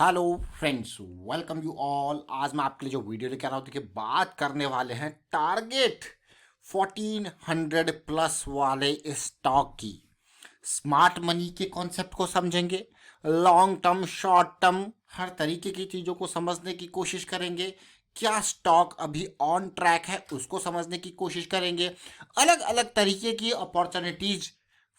Hello friends, welcome you all. आज मैं आपके लिए जो वीडियो लेकर आ रहा हूँ, देखिए बात करने वाले हैं टारगेट 1400 प्लस वाले स्टॉक की। स्मार्ट मनी के कॉन्सेप्ट को समझेंगे, लॉन्ग टर्म शॉर्ट टर्म हर तरीके की चीज़ों को समझने की कोशिश करेंगे। क्या स्टॉक अभी ऑन ट्रैक है उसको समझने की कोशिश करेंगे। अलग अलग तरीके की अपॉर्चुनिटीज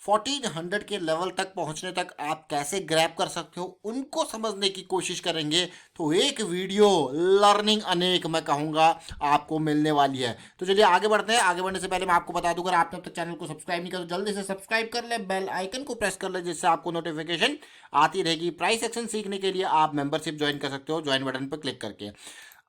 1400 के लेवल तक पहुंचने तक आप कैसे ग्रैब कर सकते हो उनको समझने की कोशिश करेंगे। तो एक वीडियो लर्निंग अनेक मैं कहूँगा आपको मिलने वाली है। तो चलिए आगे बढ़ते हैं। आगे बढ़ने से पहले मैं आपको बता दूं, अगर आपने अब तक चैनल को सब्सक्राइब नहीं किया तो जल्दी से सब्सक्राइब कर ले, बेल आइकन को प्रेस कर ले, जिससे आपको नोटिफिकेशन आती रहेगी। प्राइस एक्शन सीखने के लिए आप मेंबरशिप ज्वाइन कर सकते हो, ज्वाइन बटन पर क्लिक करके।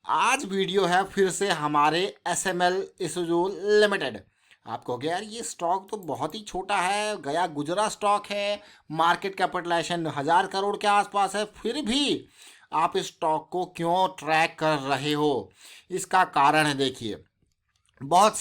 आज वीडियो है फिर से हमारे SML इसोजोल लिमिटेड। आपको हो गया यार ये स्टॉक तो बहुत ही छोटा है, गया गुजरा स्टॉक है, मार्केट कैपिटलाइजेशन 1000 करोड़ के आसपास है, फिर भी आप इस स्टॉक को क्यों ट्रैक कर रहे हो? इसका कारण है, देखिए बहुत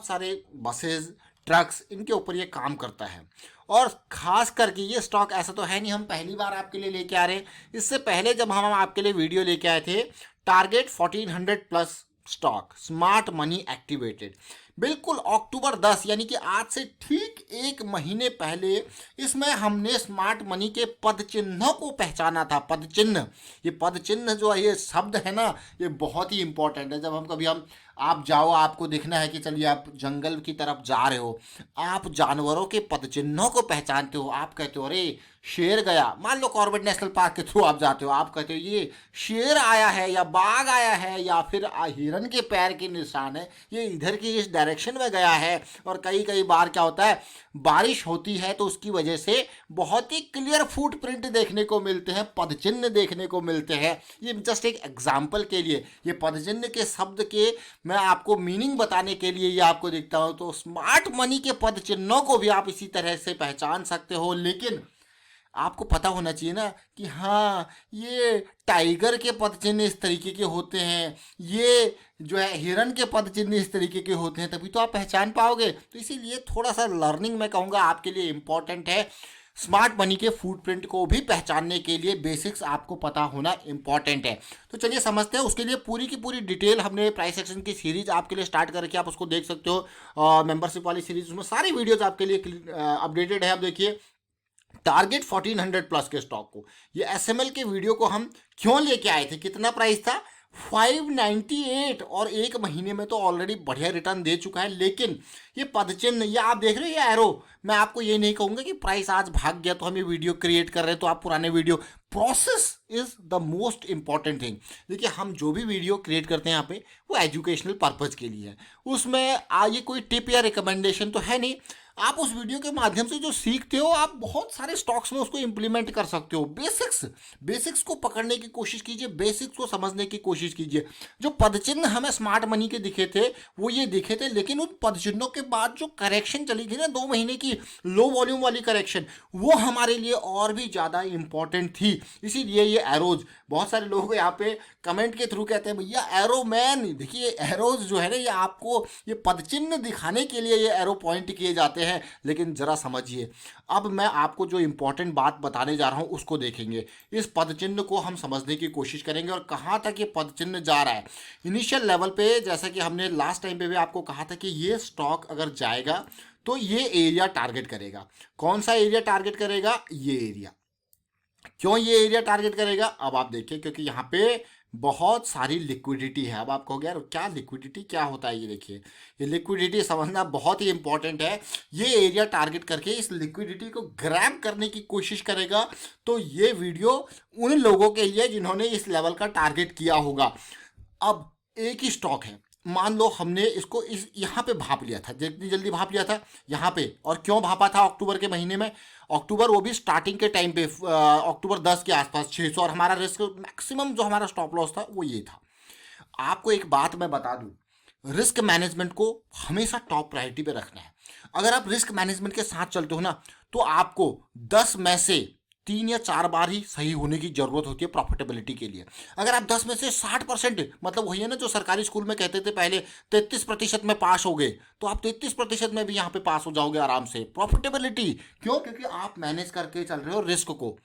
सारे बसेस ट्रक्स इनके ऊपर ये काम करता है। और खास करके ये स्टॉक ऐसा तो है नहीं हम पहली बार आपके लिए लेके आ रहे हैं। इससे पहले जब हम आपके लिए वीडियो लेके आए थे, target 1400 plus stock smart money activated, बिल्कुल अक्टूबर 10 यानी कि आज से ठीक एक महीने पहले इसमें हमने स्मार्ट मनी के पद चिन्हों को पहचाना था। पद चिन्ह, ये पद चिन्ह जो है, ये शब्द है ना, ये बहुत ही इंपॉर्टेंट है। जब हम आप जाओ, आपको देखना है कि चलिए आप जंगल की तरफ जा रहे हो, आप जानवरों के पद चिन्हों को पहचानते हो। आप कहते हो अरे शेर गया, मान लो कॉर्बेट नेशनल पार्क के थ्रू आप जाते हो, आप कहते हो ये शेर आया है या बाघ आया है या फिर हिरन के पैर के निशान है, ये इधर की इस डायरेक्शन में गया है। और कई कई बार क्या होता है, बारिश होती है तो उसकी वजह से बहुत ही क्लियर फुटप्रिंट देखने को मिलते हैं, पदचिन्ह देखने को मिलते हैं। ये जस्ट एक एग्जाम्पल के लिए, ये पदचिन्ह के शब्द के मैं आपको मीनिंग बताने के लिए ये आपको दिखता हूँ। तो स्मार्ट मनी के पद चिन्हों को भी आप इसी तरह से पहचान सकते हो, लेकिन आपको पता होना चाहिए ना कि हाँ ये टाइगर के पद चिन्ह इस तरीके के होते हैं, ये जो है हिरन के पद चिन्ह इस तरीके के होते हैं, तभी तो आप पहचान पाओगे। तो इसीलिए थोड़ा सा लर्निंग मैं कहूँगा आपके लिए इम्पॉर्टेंट है। स्मार्ट मनी के फुटप्रिंट को भी पहचानने के लिए बेसिक्स आपको पता होना इंपॉर्टेंट है। तो चलिए समझते हैं। उसके लिए पूरी की पूरी डिटेल हमने प्राइस एक्शन की सीरीज आपके लिए स्टार्ट करके आप उसको देख सकते हो। मेंबरशिप वाली सीरीज, उसमें सारी वीडियोज आपके लिए अपडेटेड है। आप देखिए टारगेट 1400 प्लस के स्टॉक को, ये SML के वीडियो को हम क्यों लेके आए थे, कितना प्राइस था 598, और एक महीने में तो ऑलरेडी बढ़िया रिटर्न दे चुका है। लेकिन ये पदचिन्ह, ये आप देख रहे हो, ये एरो, मैं आपको ये नहीं कहूँगा कि प्राइस आज भाग गया तो हम ये वीडियो क्रिएट कर रहे हैं तो आप पुराने video, process is the most important thing. देखिए हम जो भी वीडियो क्रिएट करते हैं यहाँ पे वो एजुकेशनल पर्पज़ के लिए है, उसमें ये कोई टिप या रिकमेंडेशन तो है नहीं। आप उस वीडियो के माध्यम से जो सीखते हो आप बहुत सारे स्टॉक्स में उसको इंप्लीमेंट कर सकते हो। बेसिक्स को पकड़ने की कोशिश कीजिए, बेसिक्स को समझने की कोशिश कीजिए। जो पदचिन्ह हमें स्मार्ट मनी के दिखे थे वो ये दिखे थे, लेकिन उन पदचिन्हों के बाद जो करेक्शन चली थी ना 2 महीने की लो वॉल्यूम वाली करेक्शन, वो हमारे लिए और भी ज़्यादा इंपॉर्टेंट थी। इसीलिए ये एरोज, बहुत सारे लोग यहाँ पे कमेंट के थ्रू कहते हैं भैया एरो मैन, देखिए एरोज जो है ना, ये आपको ये पदचिन्ह दिखाने के लिए ये एरो पॉइंट किए जाते हैं। लेकिन जरा समझिए, अब मैं आपको जो इंपॉर्टेंट बात बताने जा रहा हूं उसको देखेंगे। इस पदचिन्ह को हम समझने की कोशिश करेंगे और कहां तक ये पदचिन्ह जा रहा है। इनिशियल लेवल पे, जैसा कि हमने लास्ट टाइम पे भी आपको कहा था कि ये स्टॉक अगर जाएगा तो ये एरिया टारगेट करेगा। कौन सा एरिया टारगेट करेगा? ये एरिया। क्यों ये एरिया टारगेट करेगा? अब आप देखिए, क्योंकि यहाँ पे बहुत सारी लिक्विडिटी है। अब आप कहोगे यार क्या लिक्विडिटी, क्या होता है? ये देखिए, ये लिक्विडिटी समझना बहुत ही इंपॉर्टेंट है। ये एरिया टारगेट करके इस लिक्विडिटी को ग्रैब करने की कोशिश करेगा। तो ये वीडियो उन लोगों के लिए जिन्होंने इस लेवल का टारगेट किया होगा। अब एक ही स्टॉक है, मान लो हमने इसको इस यहाँ पे भाप लिया था, जितनी जल्दी भाप लिया था यहाँ पे। और क्यों भापा था अक्टूबर के महीने में? अक्टूबर वो भी स्टार्टिंग के टाइम पे, अक्टूबर 10 के आसपास 600, और हमारा रिस्क मैक्सिमम जो हमारा स्टॉप लॉस था वो ये था। आपको एक बात मैं बता दूं, रिस्क मैनेजमेंट को हमेशा टॉप प्रायोरिटी पे रखना है। अगर आप रिस्क मैनेजमेंट के साथ चलते हो ना, तो आपको 10 में से 3 या 4 बार ही सही होने की जरूरत होती है प्रॉफिटेबिलिटी के लिए। अगर आप 10 में से 60%, मतलब वही है ना जो सरकारी स्कूल में कहते थे पहले 33% में पास हो गए, तो आप 33% में भी यहाँ पे पास हो जाओगे आराम से। प्रॉफिटेबिलिटी क्यों? क्योंकि आप मैनेज करके चल रहे हो रिस्क को।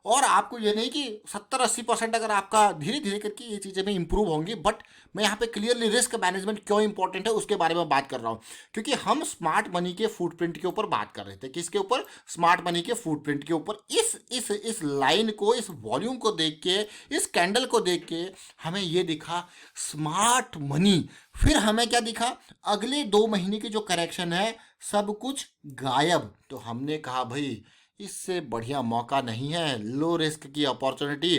और आपको ये नहीं कि 70-80% अगर आपका धीरे धीरे करके ये चीज़ें भी इंप्रूव होंगी, बट मैं यहाँ पे क्लियरली रिस्क मैनेजमेंट क्यों इंपॉर्टेंट है उसके बारे में बात कर रहा हूँ, क्योंकि हम स्मार्ट मनी के फुटप्रिंट के ऊपर बात कर रहे थे। किसके ऊपर? स्मार्ट मनी के फुटप्रिंट के ऊपर। इस लाइन को, इस वॉल्यूम को देख के, इस कैंडल को देख के हमें ये दिखा स्मार्ट मनी। फिर हमें क्या दिखा? अगले 2 महीने की जो करेक्शन है सब कुछ गायब। तो हमने कहा भाई इससे बढ़िया मौका नहीं है, लो रिस्क की अपॉर्चुनिटी।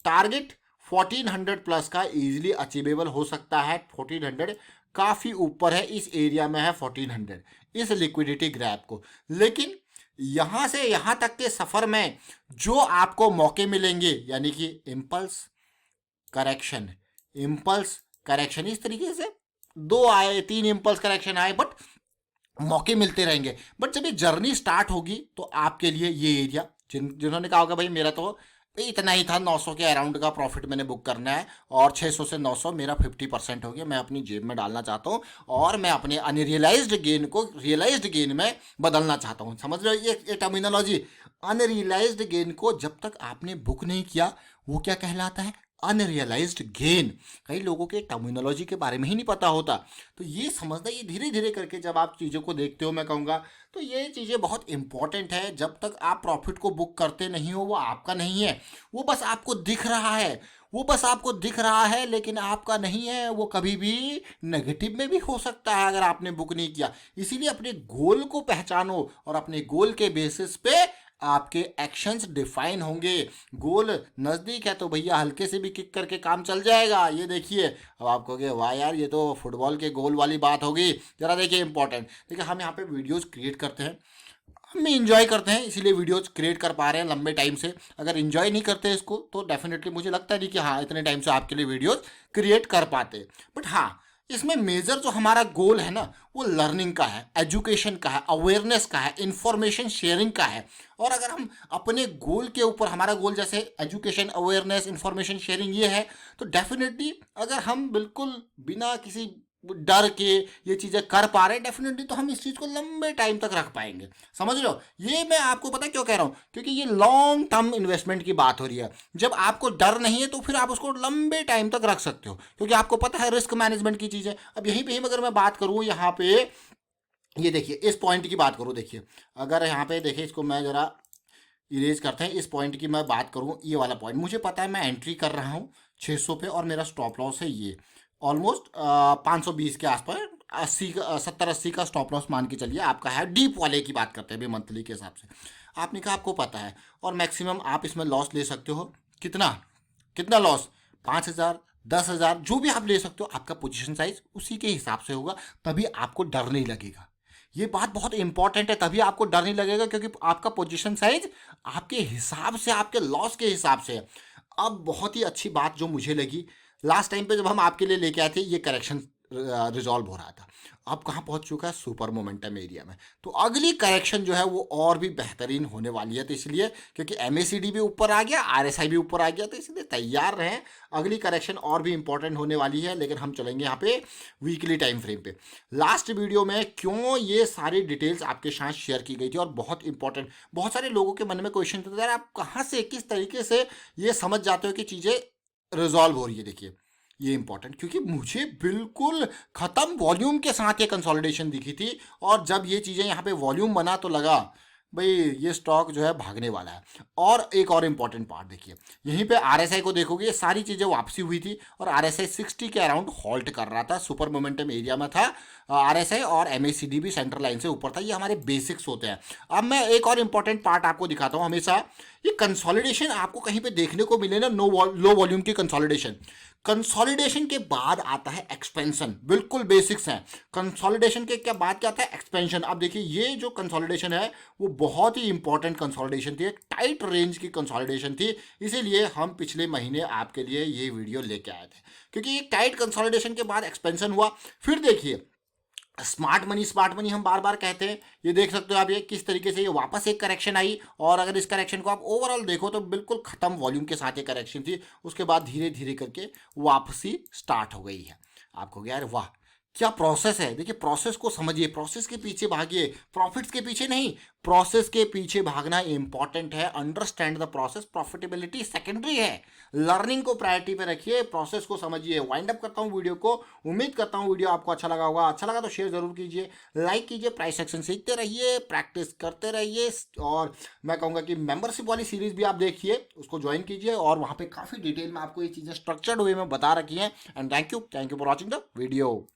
टारगेट 1400 प्लस का इजीली अचीवेबल हो सकता है। 1400 काफ़ी ऊपर है, इस एरिया में है 1400 इस लिक्विडिटी ग्रैब को। लेकिन यहाँ से यहाँ तक के सफ़र में जो आपको मौके मिलेंगे, यानी कि इम्पल्स करेक्शन, इम्पल्स करेक्शन, इस तरीके से 2 आए 3 इम्पल्स करेक्शन आए, बट मौके मिलते रहेंगे। बट जब ये जर्नी स्टार्ट होगी तो आपके लिए ये एरिया, जिन्होंने कहा होगा भाई मेरा तो इतना ही था, 900 के अराउंड का प्रॉफिट मैंने बुक करना है और 600 से 900 मेरा 50% हो गया, मैं अपनी जेब में डालना चाहता हूँ और मैं अपने अनरियलाइज्ड गेन को रियलाइज्ड गेन में बदलना चाहता हूँ। समझ रहे हो ये टर्मिनोलॉजी? अनरियलाइज्ड गेन को जब तक आपने बुक नहीं किया वो क्या कहलाता है? Unrealised gain. कई लोगों के टर्मिनोलॉजी के बारे में ही नहीं पता होता। तो ये समझना, ये धीरे धीरे करके जब आप चीज़ों को देखते हो, मैं कहूँगा तो ये चीज़ें बहुत इंपॉर्टेंट है। जब तक आप प्रॉफिट को बुक करते नहीं हो वो आपका नहीं है, वो बस आपको दिख रहा है, वो बस आपको दिख रहा है, लेकिन आपका नहीं है। वो कभी भी नेगेटिव में भी हो सकता है अगर आपने बुक नहीं किया। इसीलिए अपने गोल को पहचानो और अपने गोल के बेसिस पे आपके एक्शंस डिफाइन होंगे। गोल नज़दीक है तो भैया हल्के से भी किक करके काम चल जाएगा। ये देखिए, अब आप कहोगे वाह यार ये तो फुटबॉल के गोल वाली बात होगी। जरा देखिए इंपॉर्टेंट, देखिए हम यहाँ पे वीडियोस क्रिएट करते हैं, हम इंजॉय करते हैं, इसीलिए वीडियोस क्रिएट कर पा रहे हैं लंबे टाइम से। अगर इंजॉय नहीं करते इसको तो डेफिनेटली मुझे लगता नहीं कि हाँ इतने टाइम से आपके लिए वीडियोस क्रिएट कर पाते। बट हाँ, इसमें मेजर जो हमारा गोल है ना वो लर्निंग का है, एजुकेशन का है, अवेयरनेस का है, इंफॉर्मेशन शेयरिंग का है। और अगर हम अपने गोल के ऊपर, हमारा गोल जैसे एजुकेशन, अवेयरनेस, इंफॉर्मेशन शेयरिंग ये है, तो डेफिनेटली अगर हम बिल्कुल बिना किसी डर के ये चीज़ें कर पा रहे हैं डेफिनेटली, तो हम इस चीज़ को लंबे टाइम तक रख पाएंगे। समझ रहे हो? ये मैं आपको पता क्यों कह रहा हूँ, क्योंकि ये लॉन्ग टर्म इन्वेस्टमेंट की बात हो रही है। जब आपको डर नहीं है तो फिर आप उसको लंबे टाइम तक रख सकते हो, क्योंकि आपको पता है रिस्क मैनेजमेंट की चीज़ है। अब यहीं पे ही अगर मैं बात करूँ यहाँ पे, ये देखिए इस पॉइंट की बात करूँ, देखिए अगर यहाँ पे देखिए इसको मैं ज़रा इरेज करते हैं, इस पॉइंट की मैं बात करूँ, ये वाला पॉइंट मुझे पता है, मैं एंट्री कर रहा हूँ 600 पे और मेरा स्टॉप लॉस है ये ऑलमोस्ट 520 के आसपास, 70-80 का स्टॉप लॉस मान के चलिए आपका है। डीप वाले की बात करते हैं अभी मंथली के हिसाब से। आपने कहा आपको पता है, और मैक्सिमम आप इसमें लॉस ले सकते हो कितना, कितना लॉस? 5,000, 10,000, जो भी आप ले सकते हो। आपका पोजीशन साइज उसी के हिसाब से होगा, तभी आपको डर नहीं लगेगा। ये बात बहुत इंपॉर्टेंट है, तभी आपको डर नहीं लगेगा, क्योंकि आपका पोजीशन साइज आपके हिसाब से, आपके लॉस के हिसाब से है। अब बहुत ही अच्छी बात जो मुझे लगी, लास्ट टाइम पे जब हम आपके लिए लेके आए थे, ये करेक्शन रिजॉल्व हो रहा था। अब कहाँ पहुँच चुका है? सुपर मोमेंटम एरिया में। तो अगली करेक्शन जो है वो और भी बेहतरीन होने वाली है। तो इसलिए, क्योंकि MACD भी ऊपर आ गया, RSI भी ऊपर आ गया, तो इसलिए तैयार रहें, अगली करेक्शन और भी इंपॉर्टेंट होने वाली है। लेकिन हम चलेंगे यहाँ पे वीकली टाइम फ्रेम पे। लास्ट वीडियो में क्यों ये सारी डिटेल्स आपके साथ शेयर की गई थी, और बहुत इंपॉर्टेंट, बहुत सारे लोगों के मन में क्वेश्चन था यार आप कहाँ से, किस तरीके से ये समझ जाते हो कि चीज़ें रिजॉल्व हो रही है। देखिए ये इंपॉर्टेंट, क्योंकि मुझे बिल्कुल ख़त्म वॉल्यूम के साथ ये कंसोलिडेशन दिखी थी, और जब ये चीज़ें यहाँ पे वॉल्यूम बना तो लगा भाई ये स्टॉक जो है भागने वाला है। और एक और इम्पॉर्टेंट पार्ट देखिए, यहीं पे RSI को देखोगे, ये सारी चीज़ें वापसी हुई थी और RSI 60 के अराउंड हॉल्ट कर रहा था, सुपर मोमेंटम एरिया में था RSI, और MACD भी सेंट्रल लाइन से ऊपर था। ये हमारे बेसिक्स होते हैं। अब मैं एक और इम्पॉर्टेंट पार्ट आपको दिखाता हूँ। हमेशा ये कंसोलिडेशन आपको कहीं पे देखने को मिले ना, लो वॉल्यूम की कंसोलिडेशन, कंसोलिडेशन के बाद आता है एक्सपेंशन। बिल्कुल बेसिक्स हैं। कंसोलिडेशन के क्या बाद क्या आता है? एक्सपेंशन। अब देखिए ये जो कंसोलिडेशन है वो बहुत ही इंपॉर्टेंट कंसोलिडेशन थी, एक टाइट रेंज की कंसोलिडेशन थी। इसीलिए हम पिछले महीने आपके लिए ये वीडियो लेके आए थे, क्योंकि एक टाइट कंसोलिडेशन के बाद एक्सपेंशन हुआ। फिर देखिए स्मार्ट मनी हम बार बार कहते हैं, ये देख सकते हो आप, ये किस तरीके से ये वापस एक करेक्शन आई। और अगर इस करेक्शन को आप ओवरऑल देखो तो बिल्कुल ख़त्म वॉल्यूम के साथ ये करेक्शन थी। उसके बाद धीरे धीरे करके वापसी स्टार्ट हो गई है। आपको यार वाह क्या प्रोसेस है। देखिए प्रोसेस को समझिए, प्रोसेस के पीछे भागिए, प्रॉफिट्स के पीछे नहीं, प्रोसेस के पीछे भागना इंपॉर्टेंट है। Understand the process, profitability secondary है। लर्निंग को प्रायोरिटी पे रखिए, प्रोसेस को समझिए। वाइंड अप करता हूँ वीडियो को। उम्मीद करता हूँ वीडियो आपको अच्छा लगा होगा। अच्छा लगा तो शेयर जरूर कीजिए, लाइक कीजिए। प्राइस एक्शन सीखते रहिए, प्रैक्टिस करते रहिए। और मैं कहूँगा कि मेंबरशिप वाली सीरीज भी आप देखिए, उसको ज्वाइन कीजिए, और वहाँ पे काफ़ी डिटेल में आपको ये चीज़ें स्ट्रक्चर्ड वे में बता रखी हैं। And thank you for watching the video.